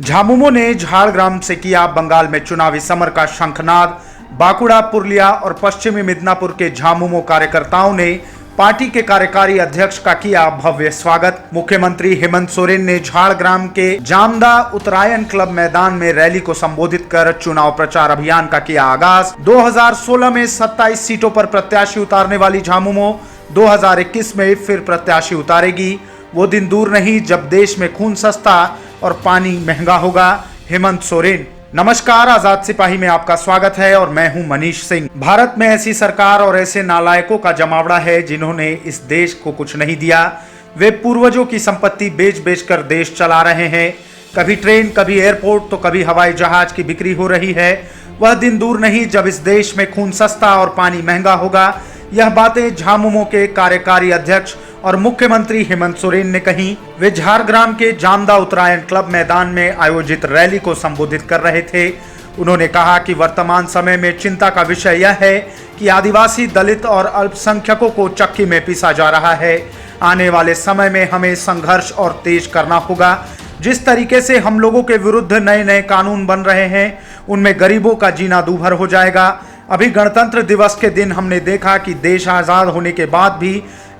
झामुमो ने झारग्राम से किया बंगाल में चुनावी समर का शंखनाद। बांकुड़ा, पुरुलिया और पश्चिमी मिदनापुर के झामुमो कार्यकर्ताओं ने पार्टी के कार्यकारी अध्यक्ष का किया भव्य स्वागत। मुख्यमंत्री हेमंत सोरेन ने झारग्राम के जामदा उत्तरायण क्लब मैदान में रैली को संबोधित कर चुनाव प्रचार अभियान का किया आगाज। 2016 में 27 सीटों पर प्रत्याशी उतारने वाली झामुमो 2021 में फिर प्रत्याशी उतारेगी। वो दिन दूर नहीं जब देश में खून सस्ता और पानी महंगा होगा। हेमंत सोरेन। नमस्कार, आजाद सिपाही में आपका स्वागत है और मैं हूं मनीष सिंह। भारत में ऐसी सरकार और ऐसे नालायकों का जमावड़ा है जिन्होंने इस देश को कुछ नहीं दिया। वे पूर्वजों की संपत्ति बेच बेच कर देश चला रहे हैं। कभी ट्रेन, कभी एयरपोर्ट तो कभी हवाई जहाज की बिक्री हो रही है। वह दिन दूर नहीं जब इस देश में खून सस्ता और पानी महंगा होगा। यह बातें झामुमो के कार्यकारी अध्यक्ष और मुख्यमंत्री हेमंत सोरेन ने कही। वे झारग्राम के जामदा उत्तरायण क्लब मैदान में आयोजित रैली को संबोधित कर रहे थे। उन्होंने कहा कि वर्तमान समय में चिंता का विषय यह है कि आदिवासी, दलित और अल्पसंख्यकों को चक्की में पीसा जा रहा है। आने वाले समय में हमें संघर्ष और तेज करना होगा। जिस तरीके से हम लोगों के विरुद्ध नए नए कानून बन रहे हैं, उनमें गरीबों का जीना दूभर हो जाएगा। अभी गणतंत्र दिवस के दिन हमने देखा कि देश आजाद होने के बाद भी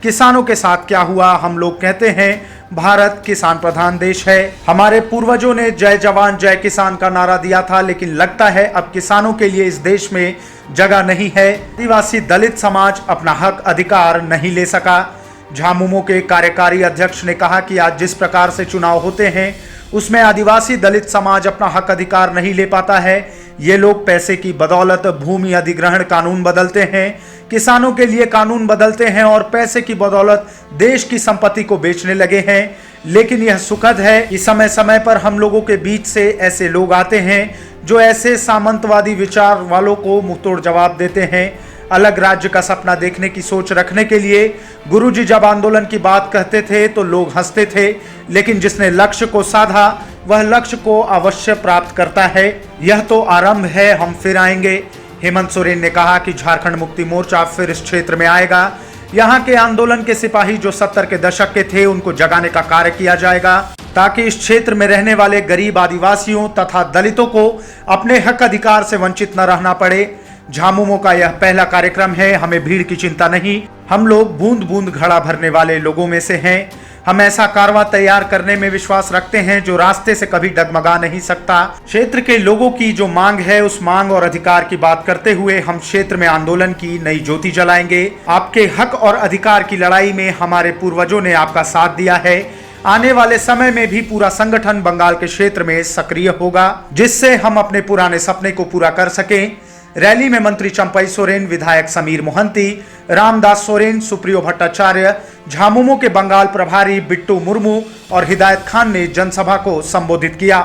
किसानों के साथ क्या हुआ। हम लोग कहते हैं भारत किसान प्रधान देश है। हमारे पूर्वजों ने जय जवान जय किसान का नारा दिया था, लेकिन लगता है अब किसानों के लिए इस देश में जगह नहीं है। आदिवासी दलित समाज अपना हक अधिकार नहीं ले सका। झामुमो के कार्यकारी अध्यक्ष ने कहा कि आज जिस प्रकार से चुनाव होते हैं उसमें आदिवासी दलित समाज अपना हक अधिकार नहीं ले पाता है। ये लोग पैसे की बदौलत भूमि अधिग्रहण कानून बदलते हैं, किसानों के लिए कानून बदलते हैं और पैसे की बदौलत देश की संपत्ति को बेचने लगे हैं। लेकिन यह सुखद है कि समय समय पर हम लोगों के बीच से ऐसे लोग आते हैं जो ऐसे सामंतवादी विचार वालों को मुंहतोड़ जवाब देते हैं। अलग राज्य का सपना देखने की सोच रखने के लिए गुरुजी जब आंदोलन की बात कहते थे तो लोग हंसते थे, लेकिन जिसने लक्ष्य को साधा वह लक्ष्य को अवश्य प्राप्त करता है। यह तो आरंभ है, हम फिर आएंगे। हेमंत सोरेन ने कहा कि झारखंड मुक्ति मोर्चा फिर इस क्षेत्र में आएगा। यहाँ के आंदोलन के सिपाही जो 70 के दशक के थे उनको जगाने का कार्य किया जाएगा, ताकि इस क्षेत्र में रहने वाले गरीब आदिवासियों तथा दलितों को अपने हक अधिकार से वंचित न रहना पड़े। झामुमो का यह पहला कार्यक्रम है। हमें भीड़ की चिंता नहीं, हम लोग बूंद बूंद घड़ा भरने वाले लोगों में से हैं। हम ऐसा कारवां तैयार करने में विश्वास रखते हैं जो रास्ते से कभी डगमगा नहीं सकता। क्षेत्र के लोगों की जो मांग है उस मांग और अधिकार की बात करते हुए हम क्षेत्र में आंदोलन की नई ज्योति जलाएंगे। आपके हक और अधिकार की लड़ाई में हमारे पूर्वजों ने आपका साथ दिया है। आने वाले समय में भी पूरा संगठन बंगाल के क्षेत्र में सक्रिय होगा, जिससे हम अपने पुराने सपने को पूरा कर सकें। रैली में मंत्री चंपई सोरेन, विधायक समीर मोहंती, रामदास सोरेन, सुप्रियो भट्टाचार्य, झामुमो के बंगाल प्रभारी बिट्टू मुर्मू और हिदायत खान ने जनसभा को संबोधित किया।